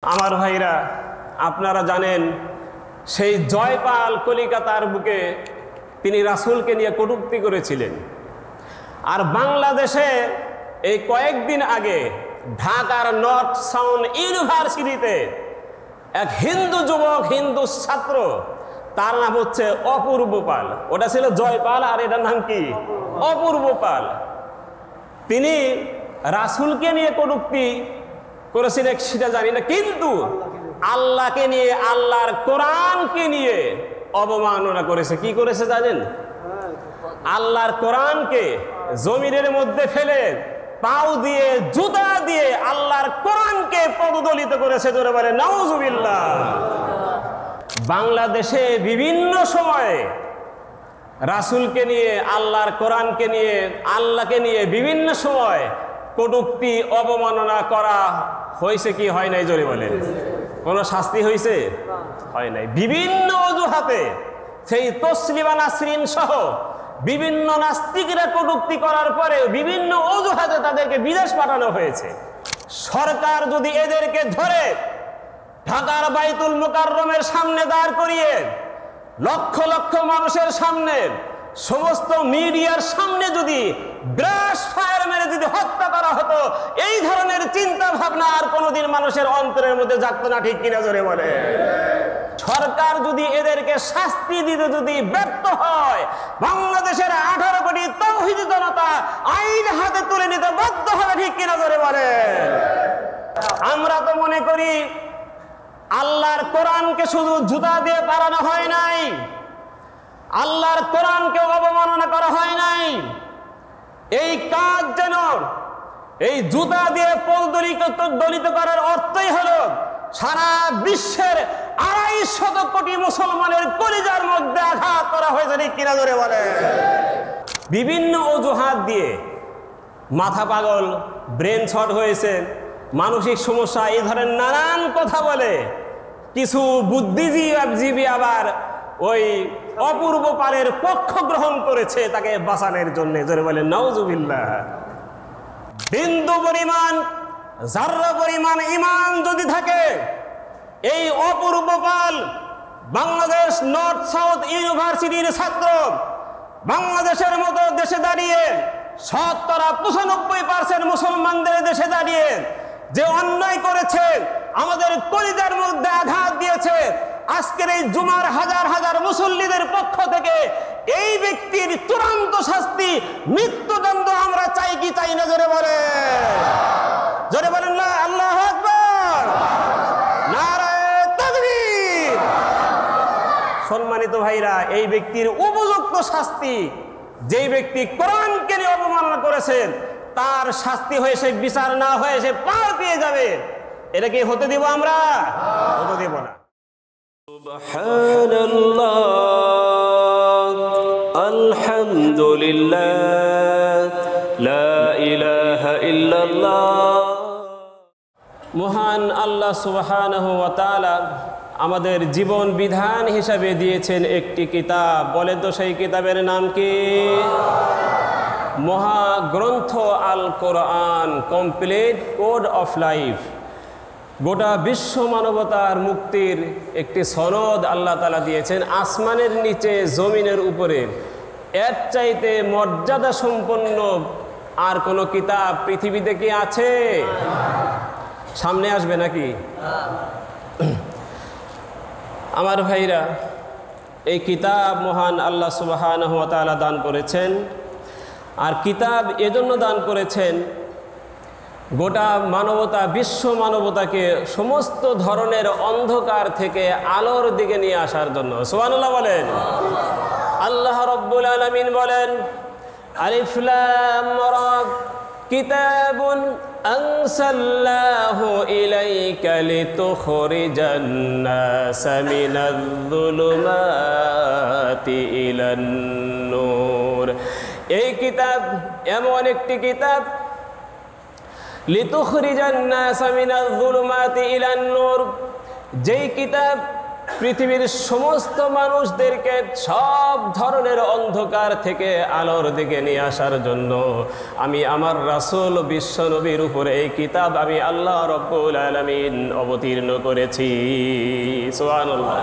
আমার ভাইরা, আপনারা জানেন সেই জয়পাল কলিকাতার বুকে তিনি রাসূলকে নিয়ে কটূক্তি করেছিলেন। আর বাংলাদেশে এই কয়েকদিন আগে ঢাকার নর্থ সাউথ ইউনিভার্সিটিতে এক হিন্দু যুবক, হিন্দু ছাত্র, তার নাম হচ্ছে অপূর্ব পাল। ওটা ছিল জয়পাল আর এটার নাম কি? অপূর্ব পাল। তিনি রাসূলকে নিয়ে কটূক্তি করেছিলেন সেটা জানি না, কিন্তু আল্লাহকে নিয়ে, আল্লাহর কোরআনকে নিয়ে অবমাননা করেছে। কি করেছে জানেন? আল্লাহর কোরআনকে জমিনের মধ্যে ফেলে পাও দিয়ে, জুতা দিয়ে আল্লাহর কোরআনকে পদদলিত করেছে। জোরে বলে নাউজুবিল্লাহ। বাংলাদেশে বিভিন্ন সময়ে রাসূলকে নিয়ে, আল্লাহর কোরআনকে নিয়ে, আল্লাহকে নিয়ে বিভিন্ন সময় কটূক্তি, অবমাননা করা হয়েছে কি হয় নাই? জোরে বলেন। কোনো শাস্তি হয়েছে? হয় নাই। বিভিন্ন অজুহাতে সেই তসলিমা নাসরিন সহ বিভিন্ন নাস্তিকরা কটূক্তি করার পরে বিভিন্ন অজুহাতে তাদেরকে বিদেশ পাঠানো হয়েছে। সরকার যদি এদেরকে ধরে ঢাকার বাইতুল মুকাররমের সামনে দাঁড় করিয়ে লক্ষ লক্ষ মানুষের সামনে, সমস্ত মিডিয়ার সামনে যদি ব্রাশ ফায়ার মেরে যদি হত্যা করা হতো, এই ধরনের চিন্তা ভাবনা আর কোনোদিন মানুষের অন্তরের মধ্যে জাগতো না। ঠিক কিনা? জোরে বলে। সরকার যদি এদেরকে শাস্তি দিতে যদি ব্যর্থ হয়, বাংলাদেশের 18 কোটি তাওহীদি জনতা আইন হাতে তুলে নিতে বাধ্য হবে। ঠিক কিনা? জোরে বলে। আমরা তো মনে করি আল্লাহর কোরআনকে শুধু জুতা দিয়ে পারানো হয় নাই, আল্লাহর কোরআনকে অবমাননা করা হয় নাই। এই কাজ যেন এই জুতা দিয়ে পদদলিত করার অর্থই হলো সারা বিশ্বের 250 কোটি মুসলমানের কলিজার মধ্যে আঘাত করা হয়েছে। ঠিক কিনা? জোরে বলে। বিভিন্ন অজুহাত দিয়ে মাথা পাগল, ব্রেন শর্ট হয়েছে, মানসিক সমস্যা, এই ধরনের নানান কথা বলে কিছু বুদ্ধিজীবী আবার ওই অপূর্ব পালের পক্ষ গ্রহণ করেছে তাকে বাঁচানোর জন্য। জোরে বলেন নাউজুবিল্লাহ। বিন্দু পরিমাণ, যাররা পরিমাণ ঈমান যদি থাকে, এই অপূর্ব পাল বাংলাদেশ নর্থ সাউথ ইউনিভার্সিটির ছাত্র, বাংলাদেশের মতো দেশে দাঁড়িয়ে 95% মুসলমানদের দেশে দাঁড়িয়ে যে অন্যায় করেছে, আমাদের কলিজার মধ্যে আঘাত দিয়েছে, আজকের এই জুমার হাজার হাজার মুসল্লিদের পক্ষ থেকে এই ব্যক্তির চূড়ান্ত শাস্তি, মৃত্যুদণ্ড আমরা চাই কি চাই না? জোরে বলে, জোরে বলেন না। আল্লাহু আকবার, নারায়ে তাকবীর। সম্মানিত ভাইরা, এই ব্যক্তির উপযুক্ত শাস্তি, যেই ব্যক্তি কোরআনকে নিয়ে অবমাননা করেছেন, তার শাস্তি হয়ে সে বিচার না হয়ে সে পার পেয়ে যাবে। এটা কি হতে দিব আমরা? হতে দিব না। সুবহানাল্লাহ, আলহামদুলিল্লাহ, লা ইলাহা ইল্লাল্লাহ। মহান আল্লাহ সুবহানাহু ওয়া তাআলা আমাদের জীবন বিধান হিসাবে দিয়েছেন একটি কিতাব। বলেন তো সেই কিতাবের নাম কি? মহাগ্রন্থ আল কোরআন, কমপ্লিট কোড অফ লাইফ। গোটা বিশ্ব মানবতার মুক্তির একটি সনদ আল্লাহ তাআলা দিয়েছেন। আসমানের নিচে, জমিনের উপরে এর চাইতে মর্যাদা সম্পন্ন আর কোনো কিতাব পৃথিবীতে কি আছে? সামনে আসবে নাকি? আমার ভাইরা, এই কিতাব মহান আল্লাহ সুবহানাহু ওয়া তাআলা দান করেছেন। আর কিতাব এজন্য দান করেছেন, গোটা মানবতা, বিশ্ব মানবতাকে সমস্ত ধরনের অন্ধকার থেকে আলোর দিকে নিয়ে আসার জন্য। সুবহানাল্লাহ বলেন। আল্লাহ রাব্বুল আলামিন বলেন, আলিফ লাম রা, কিতাবুন আনসালনাহু ইলাইকা লিতুখরিজান নাসা মিনাল যুলুমাতি ইলান নূর। এই কিতাব এমন একটি কিতাব, লিতুখরিজান নাসা মিনাল যুলুমাতি ইলান নূর, যেই কিতাব পৃথিবীর সমস্ত মানুষদেরকে সব ধরনের অন্ধকার থেকে আলোর দিকে নিয়ে আসার জন্য আমি আমার রাসূল বিশ্বনবীর উপরে এই কিতাব আমি আল্লাহ রাব্বুল আলামিন অবতীর্ণ করেছি। সুবহানাল্লাহ।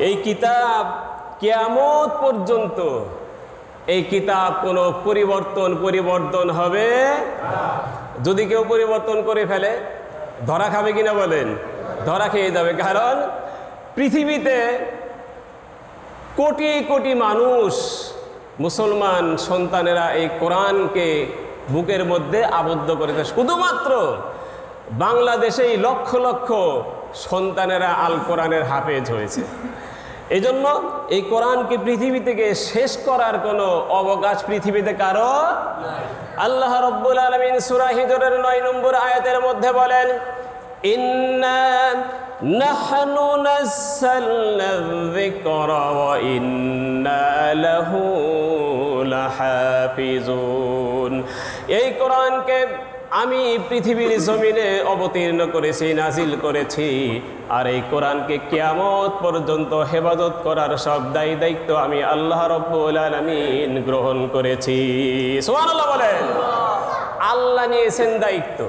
এই কিতাব কিয়ামত পর্যন্ত এই কিতাব কোনো পরিবর্তন হবে যদি কেউ পরিবর্তন করে ফেলে ধরা খাবে কিনা বলেন? ধরা খেয়ে যাবে। কারণ পৃথিবীতে কোটি কোটি মানুষ মুসলমান সন্তানেরা এই কোরআনকে বুকের মধ্যে আবদ্ধ করেছে। শুধুমাত্র বাংলাদেশেই লক্ষ লক্ষ সন্তানেরা আল কোরআনের হাফেজ হয়েছে। এই জন্য এই কোরআনকে পৃথিবী থেকে শেষ করার কোনো অবকাশ পৃথিবীতে কারো আল্লাহ রাব্বুল আলামিন সূরা হিজরের 9 নম্বর আয়াতের মধ্যে বলেন, ইন্না নাহনু নাযালনা যিকরা ওয়া ইন্না লাহু লাহাফিজুন। এই কোরআনকে আমি পৃথিবীর জমিনে অবতীর্ণ করেছি, নাজিল করেছি, আর এই কোরআনকে কিয়ামত পর্যন্ত হেফাজত করার সব দায়িত্ব আমি আল্লাহ রাব্বুল আলামিন গ্রহণ করেছি। সুবহানাল্লাহ বলেন। আল্লাহ নিয়েছেন দায়িত্ব।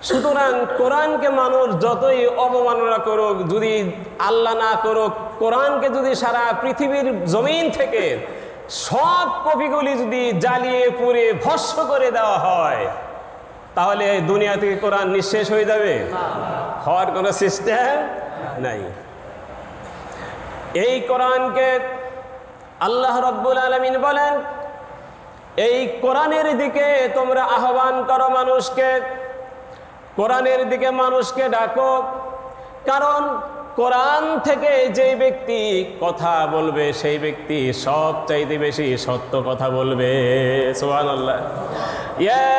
সুতরাং কোরআনকে মানুষ যতই অবমাননা করুক, যদি আল্লাহ না করুক, কোরআনকে যদি সারা পৃথিবীর জমিন থেকে সব কপিগুলি যদি জ্বালিয়ে পুড়ে ভস্ম করে দেওয়া হয়, তাহলে দুনিয়া থেকে কোরআন নিঃশেষ হয়ে যাবে? হওয়ার কোনো সিস্টেম নাই। এই কোরআনকে আল্লাহ রাব্বুল আলামিন বলেন, এই কোরআনের দিকে তোমরা আহ্বান করো মানুষকে, কোরআনের দিকে মানুষকে ডাকো। কারণ কোরআন থেকে যে ব্যক্তি কথা বলবে সেই ব্যক্তি সবচাইতে বেশি সত্য কথা বলবে। সুবহানাল্লাহ। ইয়া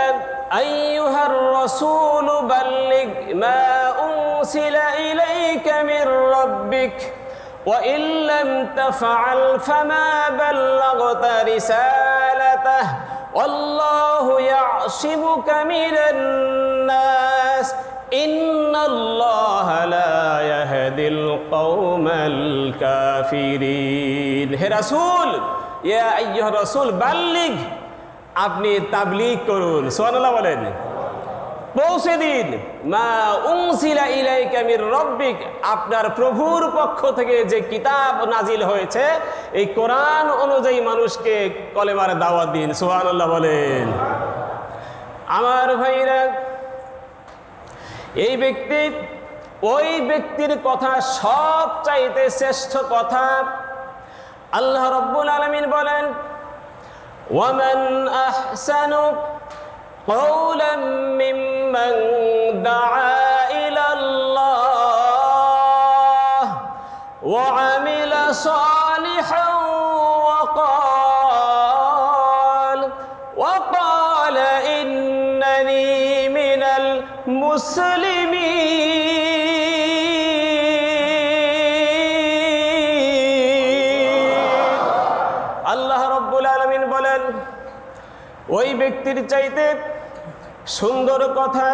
আইয়ুহার রাসূল বাল্লিগ মা উনসিলা ইলাইকা মির রাব্বিক ওয়া ইন লাম তাফআল ফামা বাল্লাগতা রিসালাতাহু ওয়াল্লাহু ইয়াসিমুকা মিনান নাস ইন্নাল্লাহা লা ইয়াহদিল কওমাল কাফিরিন। হে রাসূল, ইয়া আইয়ুহার রাসূল বাল্লিগ, আপনি তাবলীগ করুন। সুবহানাল্লাহ বলেন। পৌঁছে দিন মা উনসিলা ইলাইকা মির রাব্বিক, আপনার প্রভুর পক্ষ থেকে যে কিতাব নাজিল হয়েছে এই কোরআন অনুযায়ী মানুষকে কলেমার দাওয়াত দিন। সুবহানাল্লাহ বলেন। আমার ভাইরা, এই ব্যক্তি ওই ব্যক্তির কথা সবচাইতে শ্রেষ্ঠ কথা। আল্লাহ রাব্বুল আলামিন বলেন, ওয়ামান আহসানু কওলাম মিম্মান দাআ ইলাল্লাহ ওয়া আমিলা সালিহান ওয়া ক্বালা ইন্নানি মিনাল মুসলিমিন। আল্লাহ রাব্বুল আলামিন বলেন, ওই ব্যক্তির চাইতে সুন্দর কথা,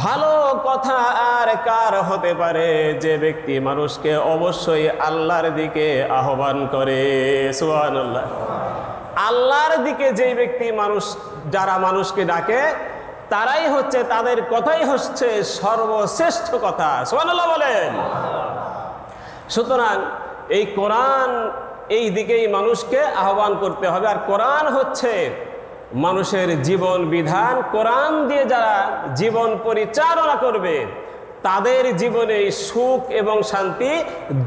ভালো কথা আর কার হতে পারে যে ব্যক্তি মানুষকে অবশ্যই আল্লাহর দিকে আহ্বান করে। সুবহানাল্লাহ। আল্লাহর দিকে যে ব্যক্তি যারা মানুষকে ডাকে তারাই হচ্ছে, তাদের কথাই হচ্ছে সর্বশ্রেষ্ঠ কথা। সুবহানাল্লাহ বলেন। সুতরাং এই কোরআন এই দিকেই মানুষকে আহ্বান করতে হবে। আর কোরআন হচ্ছে মানুষের জীবন বিধান। কোরআন দিয়ে যারা জীবন পরিচালনা করবে তাদের জীবনে সুখ এবং শান্তি,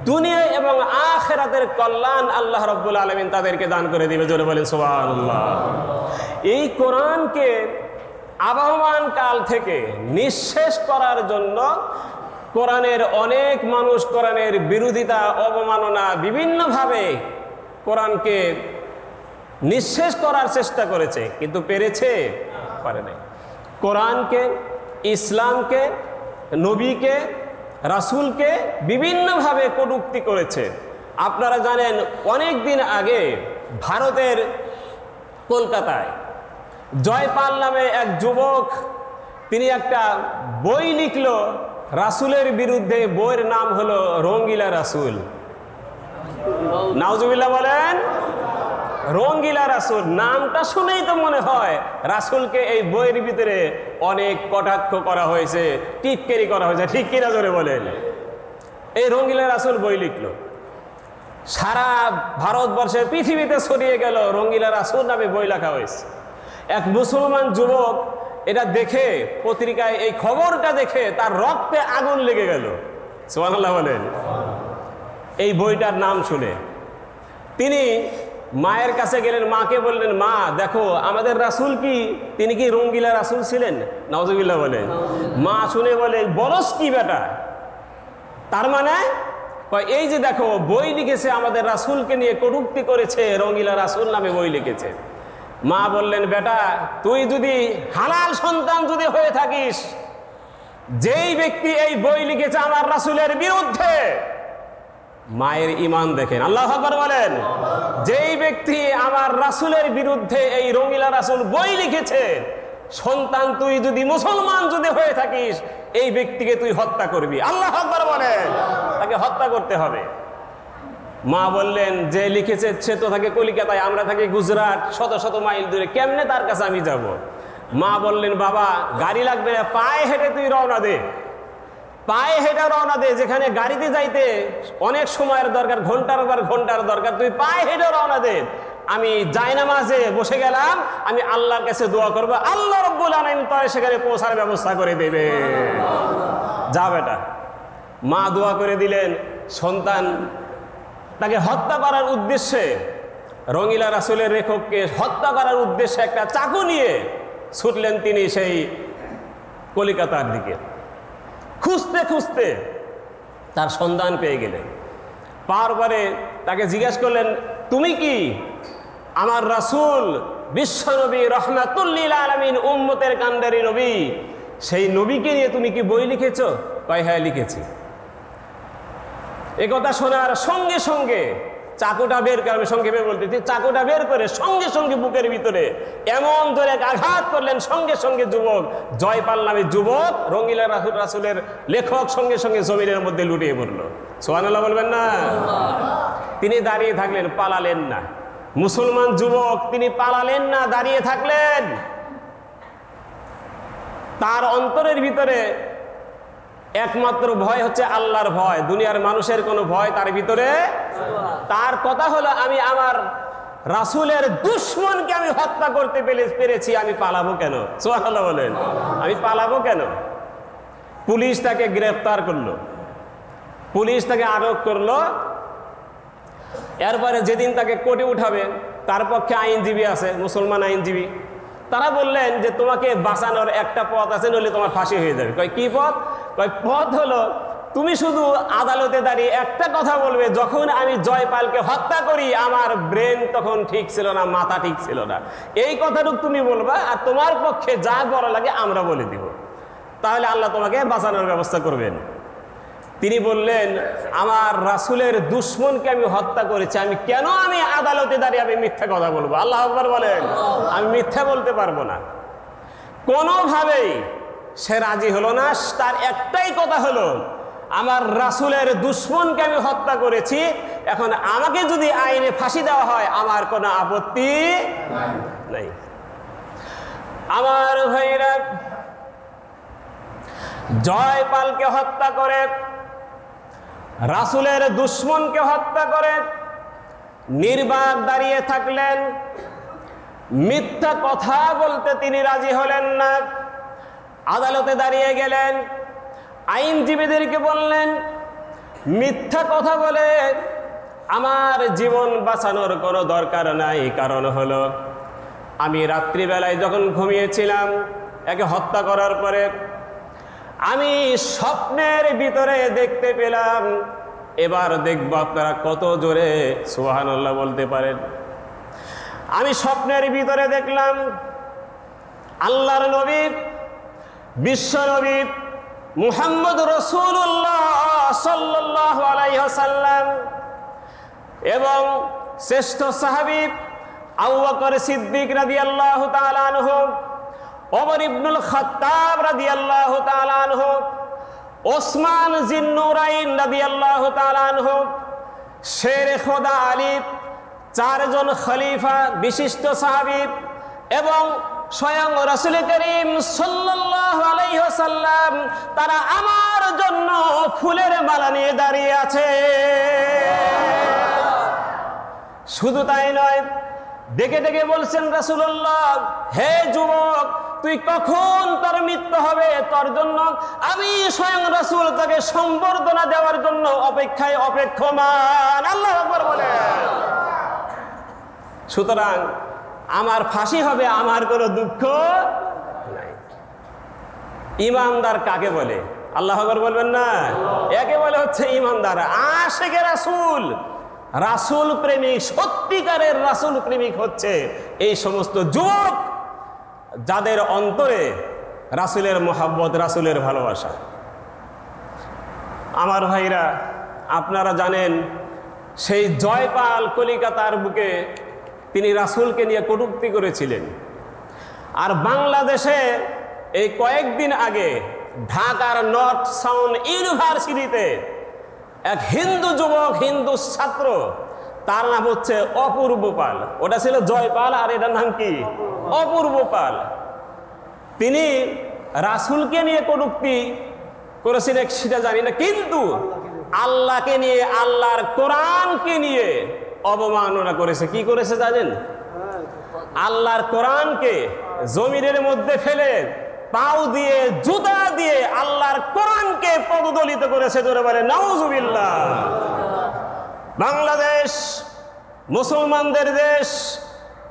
দুনিয়া এবং আখিরাতের কল্যাণ আল্লাহ রাব্বুল আলামিন তাদেরকে দান করে দিবে। জোরে বলেন সুবহানাল্লাহ। এই কোরআনকে আবহমান কাল থেকে নিঃশেষ করার জন্য কোরআনের অনেক মানুষ কোরআনের বিরোধিতা, অবমাননা, বিভিন্নভাবে কোরআনকে নিঃশেষ করার চেষ্টা করেছে, কিন্তু পেরেছে? পারে নাই। কোরআনকে, ইসলামকে, নবীকে, রাসূলকে বিভিন্নভাবে কটূক্তি করেছে। আপনারা জানেন, অনেক দিন আগে ভারতের কলকাতায় জয়পাল নামে এক যুবক, তিনি একটা বই লিখল রাসূলের বিরুদ্ধে বইয়ের নাম হলো রঙ্গিলা রাসূল। নাউজুবিল্লাহ বলেন। রঙ্গিলা রাসূল নামটা শুনেই তো মনে হয় রাসূলকে এই বইয়ের ভিতরে অনেক কটাক্ষ করা হয়েছে, টিটকারি করা হয়েছে, ঠিক কিনা জোরে বলেন। এই রঙ্গিলা রাসূল বই লিখলো, সারা ভারতবর্ষের পৃথিবীতে ছড়িয়ে গেল, রঙ্গিলা রাসূল নামে বই লেখা হয়েছে। এক মুসলমান যুবক এটা দেখে, পত্রিকায় এই খবরটা দেখে তার রক্তে আগুন লেগে গেল। সুবহানাল্লাহ বলেন। এই বইটার নাম শুনে তিনি মায়ের কাছে গেলেন, মাকে বললেন, মা দেখো আমাদের রাসূল কি, তিনি কি রঙ্গিলা রাসূল ছিলেন? নাউজুবিল্লাহ বলেন। মা শুনে বলে, বলস কি বেটা? তার মানে এই যে দেখো বই লিখেছে, আমাদের রাসূলকে নিয়ে কটূক্তি করেছে, রঙ্গিলা রাসূল নামে বই লিখেছে। মা বললেন, বেটা তুই যদি হালাল সন্তান যদি হয়ে থাকিস, যেই ব্যক্তি এই বই লিখেছে আমার রাসূলের বিরুদ্ধে, মায়ের ঈমান দেখেন, আল্লাহু আকবার বলেন, যেই ব্যক্তি আমার রাসূলের বিরুদ্ধে এই রঙ্গিলা রাসূল বই লিখেছে, সন্তান তুই যদি মুসলমান যদি হয়ে থাকিস, এই ব্যক্তিকে তুই হত্যা করবি। আল্লাহু আকবার বলেন, তাকে হত্যা করতে হবে। মা বললেন, যে লিখেছে সে তো থাকে কলিকাতায়, আমরা থাকি গুজরাট, শত শত মাইল দূরে, কেমনে তার কাছে আমি যাব? মা বললেন, বাবা গাড়ি লাগবে না, পায়ে হেঁটে তুই রওনা দে, পায়ে হেঁটে রওনা দে। যেখানে গাড়িতে যাইতে অনেক সময়ের দরকার, ঘন্টার পর ঘন্টার দরকার, তুই পায়ে হেঁটে রওনা দে। আমি জায়নামাজে বসে গেলাম, আমি আল্লাহর কাছে দোয়া করব, আল্লাহ রাব্বুল আলামিন তোর সেখানে পৌঁছার ব্যবস্থা করে দেবে। যা বেটা। মা দোয়া করে দিলেন। সন্তান তাকে হত্যা করার উদ্দেশ্যে, রঙ্গিলা রাসূলের লেখককে হত্যা করার উদ্দেশ্যে একটা চাকু নিয়ে ছুটলেন তিনি সেই কলিকাতার দিকে। খুঁজতে খুঁজতে তার সন্ধান পেয়ে গেলেন। পাওয়ার পরে তাকে জিজ্ঞাসা করলেন, তুমি কি আমার রাসূল বিশ্বনবী রাহমাতুল লিল আলামিন উম্মতের কান্ডারি নবী, সেই নবীকে নিয়ে তুমি কি বই লিখেছো? কয় হ্যাঁ লিখেছি। এ কথা শোনার সঙ্গে সঙ্গে চাকুটা বের করে, আমি সংক্ষেপে বলতেছি, চাকুটা বের করে সঙ্গে সঙ্গে বুকের ভিতরে এমন ধরে আঘাত করলেন, সঙ্গে সঙ্গে যুবক জয়পাল নামে যুবক, রঙ্গিলা রাসূলের লেখক, সঙ্গে সঙ্গে জমিনের মধ্যে লুটিয়ে পড়ল। সুবহানাল্লাহ বলবেন না? তিনি দাঁড়িয়ে থাকলেন, পালালেন না। মুসলমান যুবক, তিনি পালালেন না, দাঁড়িয়ে থাকলেন। তার অন্তরের ভিতরে একমাত্র ভয় হচ্ছে আল্লাহর ভয়, দুনিয়ার মানুষের কোনো ভয় তার ভিতরে। তার কথা হলো, আমি আমার রাসূলের দুশমনকে আমি হত্যা করতে পেরেছি, আমি পালাবো কেন? সুবহানাল্লাহ বলেন, আমি পালাবো কেন? পুলিশ তাকে গ্রেফতার করলো, পুলিশ তাকে আটক করলো। এরপরে যেদিন তাকে কোর্টে উঠাবে, তার পক্ষে আইনজীবী আছে, মুসলমান আইনজীবী, তারা বললেন যে তোমাকে বাঁচানোর একটা পথ আছে, নইলে তোমার ফাঁসি হয়ে যাবে। কয় কি পথ? কয় পথ হলো তুমি শুধু আদালতে দাঁড়িয়ে একটা কথা বলবে, যখন আমি জয়পালকে হত্যা করি আমার ব্রেন তখন ঠিক ছিল না, মাথা ঠিক ছিল না, এই কথাটুকু তুমি বলবা, আর তোমার পক্ষে যা বলা লাগে আমরা বলে দিব, তাহলে আল্লাহ তোমাকে বাঁচানোর ব্যবস্থা করবেন। তিনি বললেন, আমার রাসূলের দুশমনকে আমি হত্যা করেছি, আমি কেন আমি আদালতে দাঁড়িয়ে আমি মিথ্যা কথা বলবো? আল্লাহু আকবার বলেন, আমি মিথ্যা বলতে পারবো না। কোনোভাবেই সে রাজি হলো না। তার একটাই কথা হলো, আমার রাসূলের দুশমনকে আমি হত্যা করেছি, এখন আমাকে যদি আইনে ফাঁসি দেওয়া হয় আমার কোনো আপত্তি নাই। আমার ভাইরা, জয়পালকে হত্যা করে, রাসূলের দুশমনকে হত্যা করে নির্বাক দাঁড়িয়ে থাকলেন। মিথ্যা কথা বলতে তিনি রাজি হলেন না। আদালতে দাঁড়িয়ে গেলেন, আইনজীবীদেরকে বললেন, মিথ্যা কথা বলে আমার জীবন বাঁচানোর কোনো দরকার নাই। কারণ হলো, আমি রাত্রিবেলায় যখন ঘুমিয়েছিলাম একে হত্যা করার পরে, আমি স্বপ্নের ভিতরে দেখতে পেলাম, এবার দেখব আপনারা কত জোরে সুবহানাল্লাহ বলতে পারেন। আমি স্বপ্নের ভিতরে দেখলাম আল্লাহর নবী, বিশ্ব নবী মুহাম্মদ রাসূলুল্লাহ সাল্লাল্লাহু আলাইহি ওয়াসাল্লাম এবং শ্রেষ্ঠ সাহাবী আবু বকর সিদ্দিক রাদিয়াল্লাহু তাআলা আনহু, ওমর ইবনুল খাত্তাব রাদিয়াল্লাহু তাআলা আনহু, ওসমান জিন্নুরাইন রাদিয়াল্লাহু তাআলা আনহু, শেরে খোদা আলী, 4 জন খলিফা বিশিষ্ট সাহাবী এবং স্বয়ং রাসূল করিম সাল্লাল্লাহু আলাইহি ওয়াসাল্লাম, তারা আমার জন্য ফুলের মালা নিয়ে দাঁড়িয়ে আছে। শুধু তাই নয়, ডেকে ডেকে বলছেন রাসূলুল্লাহ, হে যুবক, তুই কখন তোর মৃত্যু হবে, তোর জন্য আমি স্বয়ং রাসূল তাকে সম্বর্ধনা দেওয়ার জন্য অপেক্ষায় অপেক্ষমান। আল্লাহু আকবার বলেন। সুতরাং আমার ফাঁসি হবে, আমার কোনো দুঃখ নাই। ইমানদার কাকে বলে? আল্লাহু আকবার বলবেন না? একে বলে হচ্ছে ইমানদার, আশিকে রাসূল, রাসূল প্রেমিক, সত্যিকারের রাসূল প্রেমিক হচ্ছে এই সমস্ত যুবক যাদের অন্তরে রাসূলের মহব্বত, রাসূলের ভালোবাসা। আমার ভাইরা, আপনারা জানেন সেই জয়পাল কলিকাতার বুকে তিনি রাসূলকে নিয়ে কটূক্তি করেছিলেন। আর বাংলাদেশে এই কয়েকদিন আগে ঢাকার নর্থ সাউন্ড ইউনিভার্সিটিতে এক হিন্দু যুবক, হিন্দু ছাত্র, তার নাম হচ্ছে অপূর্ব পাল। ওটা ছিল জয়পাল আর এটার নাম কি? অপূর্ব পাল। তিনি রাসূলকে নিয়ে কটূক্তি করেছিলেন সেটা জানি না, কিন্তু আল্লাহকে নিয়ে, আল্লাহর কোরআনকে নিয়ে অবমাননা করেছে। কি করেছে জানেন? আল্লাহর কোরআনকে জমিনের মধ্যে ফেলে পাও দিয়ে, জুতা দিয়ে আল্লাহর কোরআনকে পদদলিত করেছে। জোরে বলে নাউজুবিল্লাহ। বাংলাদেশ মুসলমানদের দেশ,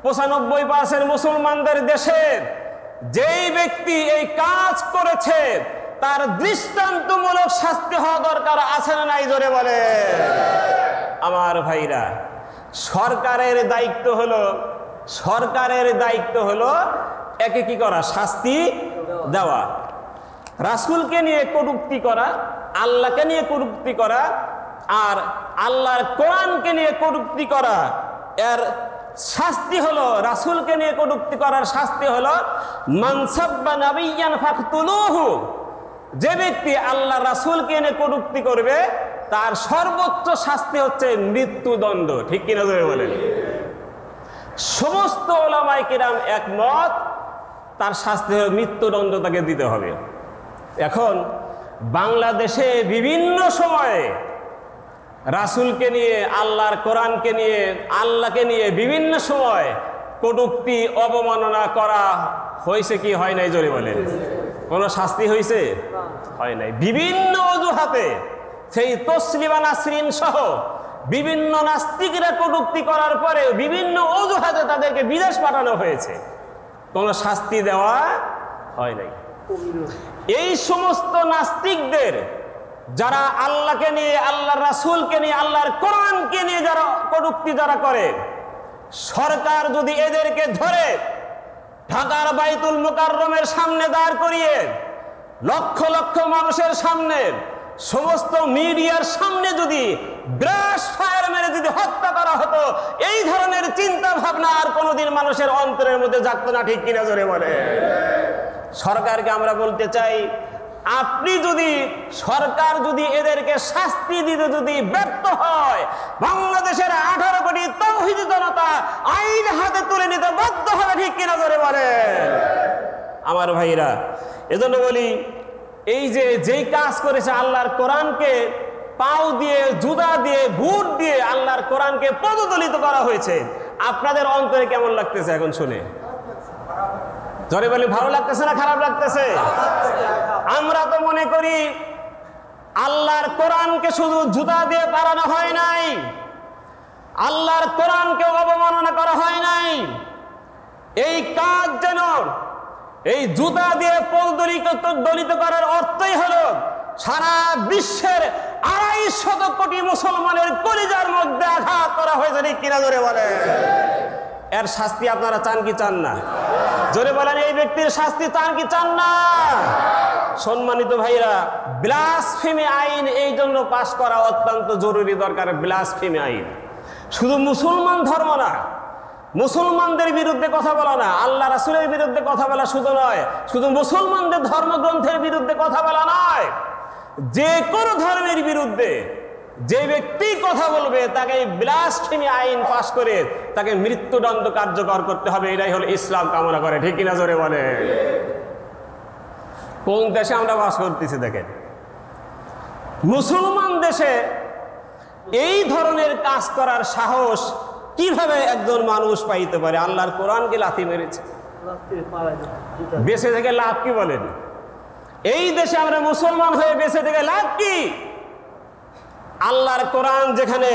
95% মুসলমানদের দেশে যেই ব্যক্তি এই কাজ করেছে তার দৃষ্টান্তমূলক শাস্তি হওয়া দরকার, আছে না নাই? জোরে বলে। আমার ভাইরা, সরকারের দায়িত্ব হলো একে কি করা? শাস্তি দেওয়া। রাসূলকে নিয়ে কটূক্তি করা, আল্লাহকে নিয়ে কটূক্তি করা আর আল্লাহর কোরআনকে নিয়ে কটূক্তি করা, এর শাস্তি হলো, রাসূলকে নিয়ে কটূক্তি করার শাস্তি হলো মান সাব্বা নাবিয়্যান ফাকতুলুহু। যে ব্যক্তি আল্লাহ রাসূলকে নিয়ে কটূক্তি করবে তার সর্বোচ্চ শাস্তি হচ্ছে মৃত্যুদণ্ড। ঠিক কিনা জোরে বলেন? সমস্ত উলামায়ে কিরাম একমত, তার শাস্তি হলো মৃত্যুদণ্ড, তাকে দিতে হবে। এখন বাংলাদেশে বিভিন্ন সময়ে রাসূলকে নিয়ে, আল্লাহর কোরআনকে নিয়ে, আল্লাহকে নিয়ে বিভিন্ন সময় কটূক্তি, অবমাননা করা হয়েছে কি হয় নাই? জোরে বলেন। কোনো শাস্তি হয়েছে? হয় নাই। বিভিন্ন অজুহাতে, সেই তসলিমা নাসরিন সহ বিভিন্ন নাস্তিকরা কটূক্তি করার পরে বিভিন্ন অজুহাতে তাদেরকে বিদেশ পাঠানো হয়েছে, কোনো শাস্তি দেওয়া হয় নাই। এই সমস্ত নাস্তিকদের, যারা আল্লাহকে নিয়ে, আল্লাহর রাসূলকে নিয়ে, আল্লাহর কোরআনকে নিয়ে যারা কটূক্তি যারা করে, সরকার যদি এদেরকে ধরে ঢাকার বাইতুল মুকাররমের সামনে দাঁড় করিয়ে লক্ষ লক্ষ মানুষের সামনে, সমস্ত মিডিয়ার সামনে যদি ব্রাশ ফায়ার মেরে যদি হত্যা করা হতো, এই ধরনের চিন্তা ভাবনা আর কোনোদিন মানুষের অন্তরের মধ্যে জাগতো না। ঠিক কিনা জোরে বলে? সরকারকে আমরা বলতে চাই, আপনি যদি, সরকার যদি এদেরকে শাস্তি দিতে যদি ব্যর্থ হয়, বাংলাদেশের 18 কোটি তাওহীদি জনতা আইন হাতে তুলে নিতে বাধ্য হবে। ঠিক কিনা জোরে বলে? আমার ভাইরা, এজন্য বলি, এই যে যেই কাজ করেছে, আল্লাহর কোরআনকে পাও দিয়ে, জুতা দিয়ে, বুট দিয়ে আল্লাহর কোরআনকে পদদলিত করা হয়েছে, আপনাদের অন্তরে কেমন লাগতেছে এখন শুনে? জোরে বলি, ভালো লাগতেছে না খারাপ লাগতেছে? আমরা তো মনে করি আল্লাহর কোরআনকে শুধু জুতা দিয়ে পারানো হয় নাই, আল্লাহর কোরআনকে অবমাননা করা হয় নাই। এই কাজ যেন, এই জুতা দিয়ে পদদলিত করার অর্থই হলো সারা বিশ্বের 250 কোটি মুসলমানের কলিজার মধ্যে আঘাত করা হয়েছে। ঠিক কিনা জোরে বলে? এর শাস্তি আপনারা চান কি চান না? জোরে বলেন, এই ব্যক্তির শাস্তি চান কি চান না? সম্মানিত ভাইরা, ব্লাসফেমি আইন এই জন্য পাশ করা অত্যন্ত জরুরি দরকার। ব্লাসফেমি আইন শুধু মুসলমান ধর্ম না, মুসলমানদের বিরুদ্ধে কথা বলা না, আল্লাহ রাসূলের বিরুদ্ধে কথা বলা শুধু নয়, শুধু মুসলমানদের ধর্মগ্রন্থের বিরুদ্ধে কথা বলা নয়, যে কোনো ধর্মের বিরুদ্ধে যে ব্যক্তি কথা বলবে তাকে ব্লাসফেমি আইন পাশ করে তাকে মৃত্যুদণ্ড কার্যকর করতে হবে। এটাই হলো ইসলাম কামনা করে, ঠিক কিনা জোরে বলে? কোন দেশে আমরা বাস করতেছি দেখেন, মুসলমান দেশে এই ধরনের কাজ করার সাহস কিভাবে একজন মানুষ পাইতে পারে? আল্লাহর কোরআনকে লাথি মেরেছে, বেঁচে থেকে লাভ কি বলেন? এই দেশে আমরা মুসলমান হয়ে বেঁচে থেকে লাভ কি? আল্লাহর কোরআন যেখানে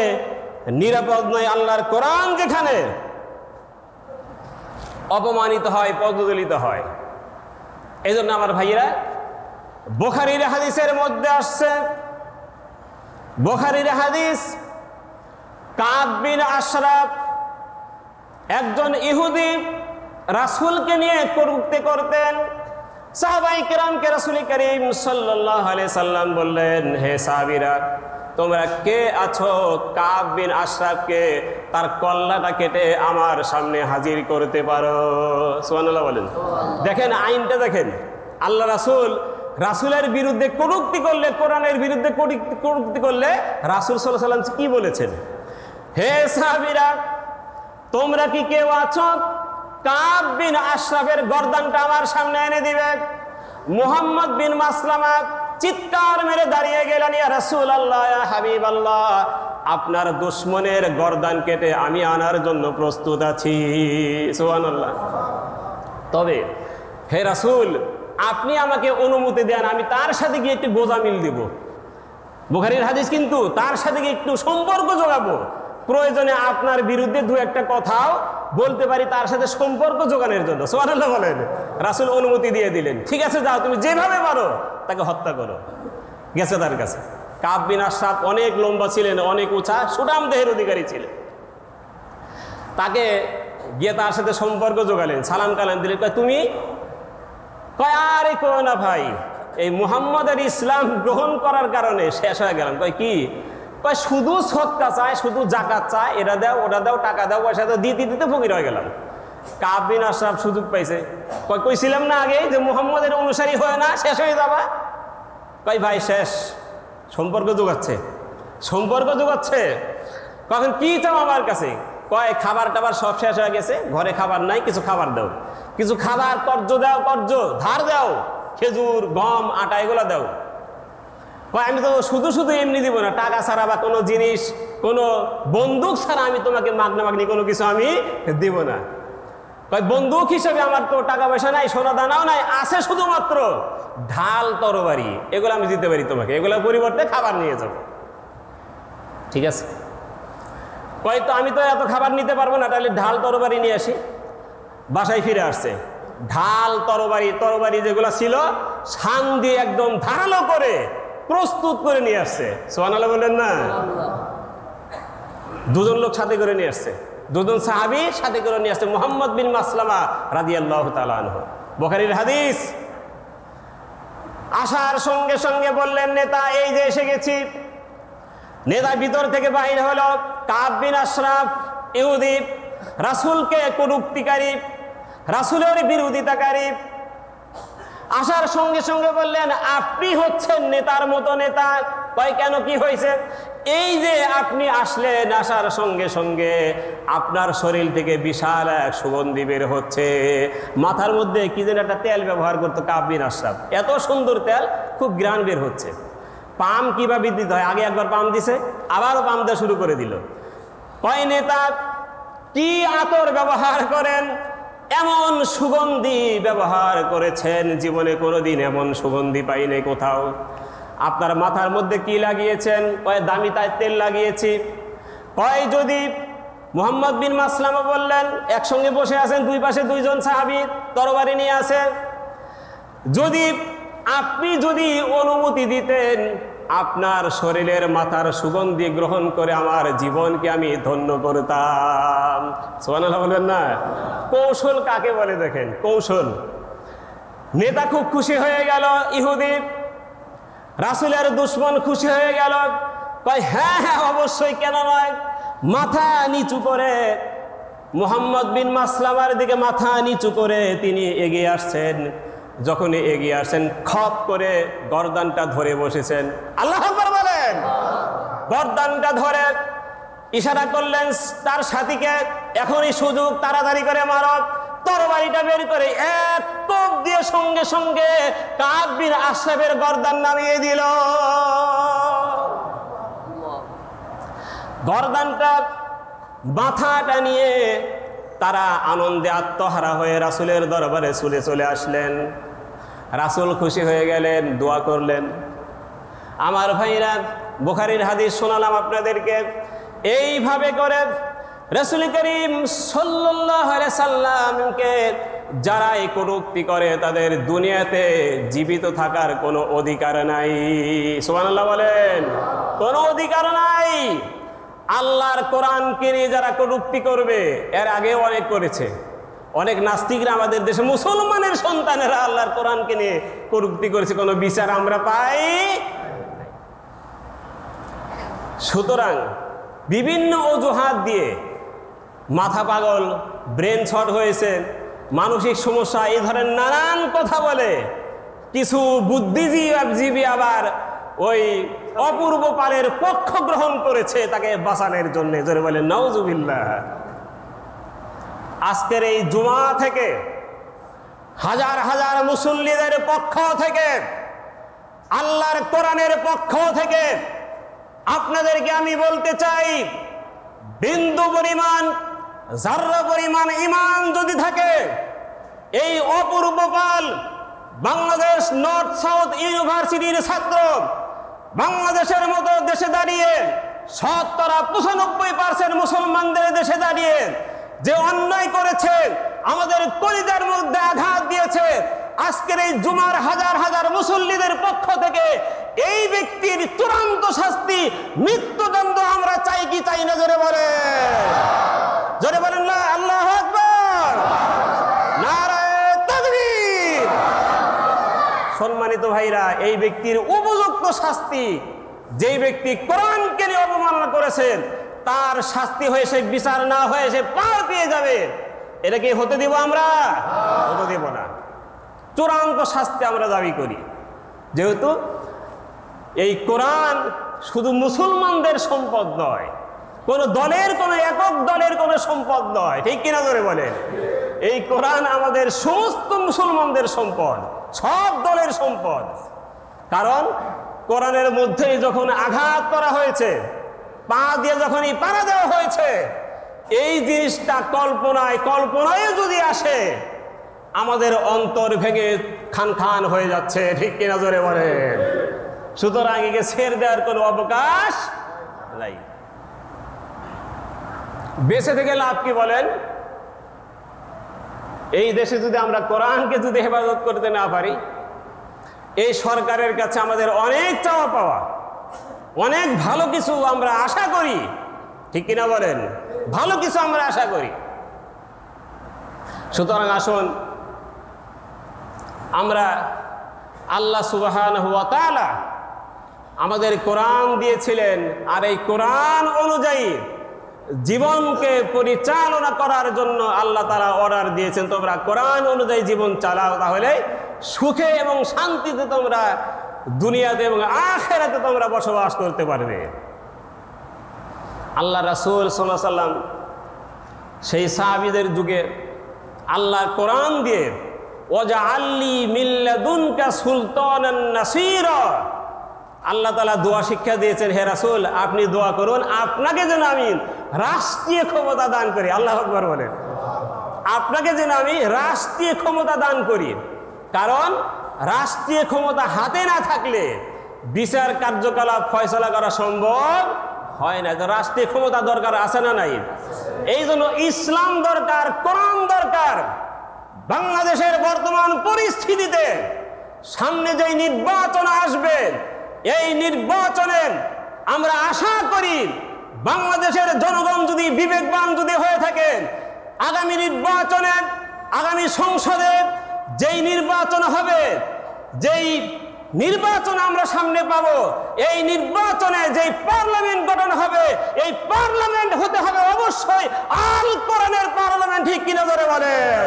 নিরাপদ নয়, আল্লাহর কোরআন যেখানে অপমানিত হয়, পদদলিত হয়। এই জন্য আমার ভাইয়েরা, বুখারীর হাদিসের মধ্যে আসছে, বুখারীর হাদিস, কাব বিন আশরাফ একজন ইহুদি রাসূলকে নিয়ে কটূক্তি করতেন। সাহাবায়ে কেরামকে রাসূল করিম সাল্লাল্লাহু আলাইহি সাল্লাম বললেন, হে সাহাবীরা, তোমরা কে আছো কাব বিন আশরাফকে তার কল্লাটা কেটে আমার সামনে হাজির করতে পারো? সুবহানাল্লাহ বলেন। দেখেন আইনটা দেখেন, আল্লাহ রাসূলের বিরুদ্ধে কটূক্তি করলে, কোরআনের বিরুদ্ধে কটূক্তি করলে রাসূল সাল্লাল্লাহু আলাইহি সাল্লাম কি বলেছেন? হে সাহাবীরা, তোমরা কি কেউ আছো কাব বিন আশরাফের গর্দানটা আমার সামনে এনে দিবে? মুহাম্মদ বিন মাসলামা চিৎকার মেরে দাঁড়িয়ে গেলেন, ইয়া রাসূলুল্লাহ, ইয়া হাবিবাল্লাহ, আপনার দুশমনের গর্দান কেটে আমি আনার জন্য প্রস্তুত আছি। সুবহানাল্লাহ। তবে হে রাসূল, আপনি আমাকে অনুমতি দেন, আমি তার সাথে গিয়ে একটু গোজামিল দিব। বুখারীর হাদিস, কিন্তু তার সাথে গিয়ে একটু সম্পর্ক যোগাবো, প্রয়োজনে আপনার বিরুদ্ধে দু একটা কথাও বলতে পারি তার সাথে সম্পর্ক যোগানোর জন্য। সুবহানাল্লাহ বলেন। রাসূল অনুমতি দিয়ে দিলেন, ঠিক আছে যাও, তুমি যেভাবে পারো তাকে হত্যা করো। গেছে তার কাছে। কাব বিন আশরাফ অনেক লম্বা ছিলেন, অনেক উঁচা, সুঠাম দেহের অধিকারী ছিলেন। তাকে গিয়ে তার সাথে সম্পর্ক যোগালেন, সালাম কালাম দিলেন। কয় তুমি? কয় আরে কয় না ভাই, এই মুহাম্মদের ইসলাম গ্রহণ করার কারণে শেষ হয়ে গেলাম। কয় কি? কয় শুধু সদকা চায়, শুধু জাকাত চায়, এটা দাও ওটা দাও, টাকা দাও, পয়সা দাও, দিতে দিতে ফকির হয়ে গেলাম। কাব বিন আশরাফ সুযোগ পাইছে, কয় কইছিলাম না আগে যে মুহাম্মদের অনুসারী হয় না, শেষ হয়ে যাবা? কয় ভাই শেষ। সম্পর্ক যোগাচ্ছে, সম্পর্ক যোগাচ্ছে। কখন কি চাও আমার কাছে? কয় খাবার টাবার সব শেষ হয়ে গেছে, ঘরে খাবার নাই, কিছু খাবার দাও, কিছু খাবার কর্জ দাও, কর্জ ধার দাও, খেজুর গম আটা এগুলো দাও। কয় আমি তো শুধু শুধু এমনি দিব না, টাকা ছাড়া বা কোনো জিনিস, কোনো বন্দুক ছাড়া আমি তোমাকে মাগনা মাগনি কোনো কিছু আমি দিব না। কয় বন্দুক হিসেবে আমার তো টাকা পয়সা নাই, সোনা দানাও নাই, আছে শুধুমাত্র ঢাল তরবারি, এগুলো আমি দিতে পারি তোমাকে, এগুলোর পরিবর্তে খাবার নিয়ে যাব। ঠিক আছে। কয় তো আমি তো এত খাবার নিতে পারবো না, তাহলে ঢাল তরবারি নিয়ে আসি। বাসায় ফিরে আসছে, ঢাল তরবারি যেগুলো ছিল শান দিয়ে একদম ধারালো করে প্রস্তুত করে নিয়ে আসছে। সুবহানাল্লাহ বলেন না? দুজন লোক সাথে করে নিয়ে আসছে, দুজন সাহাবী সাথে করে নিয়ে আসছে, মুহাম্মদ বিন মাসলামা রাদিয়াল্লাহু তাআলা আনহু। বুখারীর হাদিস। আসার সঙ্গে সঙ্গে বললেন, নেতা এই যে এসে গেছি। নেতা ভিতর থেকে বাহির হলো, কাব বিন আশরাফ ইহুদি, রাসূলকে কটূক্তিকারী, রাসূলের বিরোধিতাকারী। আসার সঙ্গে সঙ্গে বললেন, আপনি হচ্ছেন নেতার মতো নেতা। কয় কেন, কি হয়েছে? এই যে আপনি আসলেন, আসার সঙ্গে সঙ্গে আপনার শরীর থেকে বিশাল এক সুগন্ধি বের হচ্ছে। মাথার মধ্যে কি যেন একটা তেল ব্যবহার করতো কাব বিন আশরাফ, এত সুন্দর তেল, খুব ঘ্রাণ বের হচ্ছে। পাম কিভাবে দিতে হয়, আগে একবার পাম দিছে, আবারও পাম দেওয়া শুরু করে দিল। কয় নেতা কি আতর ব্যবহার করেন? এমন সুগন্ধি ব্যবহার করেছেন, জীবনে কোনোদিন এমন সুগন্ধি পাইনি কোথাও। আপনার মাথার মধ্যে কি লাগিয়েছেন? কয় দামি তাই তেল লাগিয়েছি। কয় যদি মুহাম্মদ বিন মাসলামা বললেন, একসঙ্গে বসে আছেন, দুই পাশে দুইজন সাহাবী তরবারি নিয়ে আছে, আপনি যদি অনুমতি দিতেন, আপনার শরীরের মাথার সুগন্ধি গ্রহণ করে আমার জীবনকে আমি ধন্য করতাম। সুবহানাল্লাহ বলবেন না? কৌশল কাকে বলে দেখেন, কৌশল। নেতা খুব খুশি হয়ে গেল, ইহুদি রাসূলের দুশমন খুশি হয়ে গেল। কয় হ্যাঁ হ্যাঁ অবশ্যই, কেন নয়। মাথা নিচু করে মুহাম্মদ বিন মাসলামার দিকে মাথা নিচু করে তিনি এগিয়ে আসছেন। যখনই এগিয়ে আসেন খপ করে গর্দানটা ধরে বসেছেন। আল্লাহু আকবার বলেন। গর্দানটা ধরে ইশারা করলেন তার সাথীকে, এখনই সুযোগ, তাড়াতাড়ি করে মারো। তরবারিটা বের করে এক কোপ দিয়ে সঙ্গে সঙ্গে কাব বিন আশরাফের গর্দান নামিয়ে দিল। গর্দানটা মাথাটা নিয়ে তারা আনন্দে আত্মহারা হয়ে রাসূলের দরবারে ছুটে চলে আসলেন। রাসূল খুশি হয়ে গেলেন, দোয়া করলেন। আমার ভাইরা, বুখারীর হাদিস শোনালাম আপনাদেরকে। এইভাবে করে রাসূল করিম সাল্লাল্লাহু আলাইহি সাল্লামকে যারা এই কটূক্তি করে তাদের দুনিয়াতে জীবিত থাকার কোনো অধিকার নাই। সুবহানাল্লাহ বলেন। কোনো অধিকার নাই। আল্লাহর কোরআনকে নিয়ে যারা কটূক্তি করবে, এর আগে অনেক করেছে, অনেক নাস্তিকরা আমাদের দেশে মুসলমানের সন্তানেরা আল্লাহর কোরআনকে নিয়ে কটূক্তি করেছে, কোনো বিচার আমরা পাই। সুতরাং বিভিন্ন অজুহাত দিয়ে মাথা পাগল, ব্রেন শর্ট হয়েছে, মানসিক সমস্যা, এই ধরনের নানান কথা বলে কিছু বুদ্ধিজীবী আবার ওই অপূর্ব পারের পক্ষ গ্রহণ করেছে তাকে বাঁচানোর জন্য। জোরে বলেন নাউজুবিল্লাহ। আজকের এই জুমা থেকে হাজার হাজার মুসল্লিদের পক্ষ থেকে, আল্লাহর কোরআনের পক্ষ থেকে আপনাদেরকে আমি বলতে চাই, বিন্দু পরিমাণ, যাররা পরিমাণ ঈমান যদি থাকে, এই অপূর্ব পাল বাংলাদেশ নর্থ সাউথ ইউনিভার্সিটির ছাত্র বাংলাদেশের মতো দেশে দাঁড়িয়ে 95% মুসলমানদের দেশে দাঁড়িয়ে যে অন্যায় করেছে, আমাদের কলিজার মধ্যে আঘাত দিয়েছে, আজকের এই জুমার হাজার হাজার মুসল্লিদের পক্ষ থেকে এই ব্যক্তির চূড়ান্ত শাস্তি, মৃত্যুদণ্ড আমরা চাই কি চাই না? জোরে বলেন না। আল্লাহু আকবার, নারায়ে তাকবীর। সম্মানিত ভাইরা, এই ব্যক্তির উপযুক্ত শাস্তি, যেই ব্যক্তি কোরআনকে নিয়ে অবমাননা করেছেন, তার শাস্তি হয়ে সে বিচার না হয়ে সে পার পেয়ে যাবে। এটা কি হতে দিব আমরা? হতে দেব না। চূড়ান্ত শাস্তি আমরা দাবি করি, যেহেতু এই কোরআন শুধু মুসলমানদের সম্পদ নয়, কোন দলের, কোন একক দলের কোন সম্পদ নয়, ঠিক কিনা ধরে বলেন? এই কোরআন আমাদের সমস্ত মুসলমানদের সম্পদ, সব দলের সম্পদ। কারণ কোরআনের মধ্যেই যখন আঘাত করা হয়েছে, পা দিয়ে যখনই পাড়া দেওয়া হয়েছে, এই জিনিসটা কল্পনায় যদি আসে, আমাদের অন্তর ভেঙে খান খান হয়ে যাচ্ছে, ঠিক কিনা জোরে বলেন? সুতরাং একে ছেড়ে দেওয়ার কোনো অবকাশ নাই। বেঁচে থেকে লাভ কি বলেন? এই দেশে যদি আমরা কোরআনকে যদি হেফাজত করতে না পারি, এই সরকারের কাছে আমাদের অনেক চাওয়া পাওয়া, অনেক ভালো কিছু আমরা আশা করি, ঠিক কিনা বলেন? ভালো কিছু আমরা আশা করি। সুতরাং আসুন আমরা আল্লাহ সুবহানাহু ওয়া তাআলা আমাদের কোরআন দিয়েছিলেন, আর এই কোরআন অনুযায়ী জীবনকে পরিচালনা করার জন্য আল্লাহ তাআলা অর্ডার দিয়েছেন, তোমরা কোরআন অনুযায়ী জীবন চালাও, তাহলে সুখে এবং শান্তিতে তোমরা দুনিয়াতে এবং আখিরাতে তোমরা বসবাস করতে পারবে। আল্লাহ রাসূল সাল্লাল্লাহু আলাইহি সাল্লাম সেই সাহাবীদের যুগে আল্লাহ কোরআন দিয়ে ওয়াজআলনি মিন লাদুনকা সুলতানান নাসীরা, আল্লাহ তাআলা দোয়া শিক্ষা দিয়েছেন, হে রাসূল আপনি দোয়া করুন আপনাকে যেন আমি রাষ্ট্রীয় ক্ষমতা দান করি। আল্লাহু আকবার বলেন। আপনাকে যেন আমি রাষ্ট্রীয় ক্ষমতা দান করি, কারণ রাষ্ট্রীয় ক্ষমতা হাতে না থাকলে বিচার কার্যকলাপ ফয়সালা করা সম্ভব হয় না। তো রাষ্ট্রীয় ক্ষমতা দরকার আছে না নাই? এই জন্য ইসলাম দরকার, কোরআন দরকার। বাংলাদেশের বর্তমান পরিস্থিতিতে সামনে যে নির্বাচন আসবে, এই নির্বাচনে আমরা আশা করি বাংলাদেশের জনগণ যদি বিবেকবান যদি হয়ে থাকেন, আগামী নির্বাচনে, আগামী সংসদে যেই নির্বাচন হবে, যেই নির্বাচন আমরা সামনে পাবো, এই নির্বাচনে যেই পার্লামেন্ট গঠন হবে, এই পার্লামেন্ট হতে হবে অবশ্যই আল কোরআনের পার্লামেন্ট, ঠিক কিনা ধরে বলেন?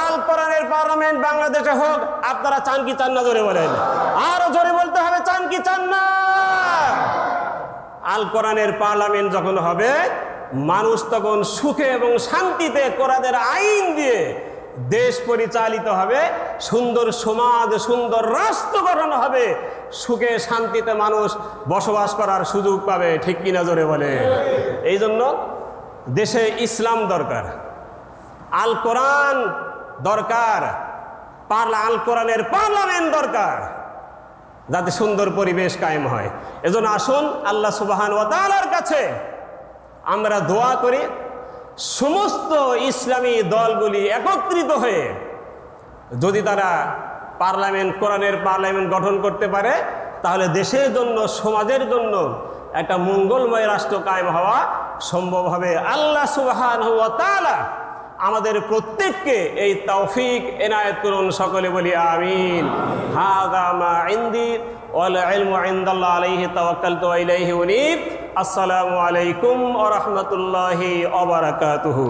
আল কোরআনের পার্লামেন্ট বাংলাদেশে হোক। আপনারা চান কি চান না? জোরে বলেন, আরো জোরে বলতে হবে, চান কি চান না? আল কোরআনের পার্লামেন্ট যখন হবে, মানুষ তখন সুখে এবং শান্তিতে কোরআনের আইন দিয়ে দেশ পরিচালিত হবে, সুন্দর সমাজ, সুন্দর রাষ্ট্র গঠন হবে, সুখে শান্তিতে মানুষ বসবাস করার সুযোগ পাবে। ঠিক কিনা? জোরে বলে। এই জন্য দেশে ইসলাম দরকার, আল কোরআন দরকার, আল কোরআনের পার্লামেন্ট দরকার, যাতে সুন্দর পরিবেশ কায়েম হয়। এজন্য আসুন আল্লাহ সুবহানাহু ওয়া তাআলার কাছে আমরা দোয়া করি, সমস্ত ইসলামী দলগুলি একত্রিত হয়ে যদি তারা কোরআনের পার্লামেন্ট গঠন করতে পারে, তাহলে দেশের জন্য, সমাজের জন্য একটা মঙ্গলময় রাষ্ট্র কায়েম হওয়া সম্ভব হবে। আল্লাহ সুবহানাহু ওয়া তাআলা আমাদের প্রত্যেককে এই তৌফিক এনায়েত করুন। সকলে বলি আমিন। হাযা মা ইনদি ওয়াল ইলমু ইনদাল্লাহ আলাইহি তাওয়াক্কালতু ওয়া ইলাইহি উনীব। আসসালামু আলাইকুম ওয়া রাহমাতুল্লাহি ওয়া বারাকাতুহু।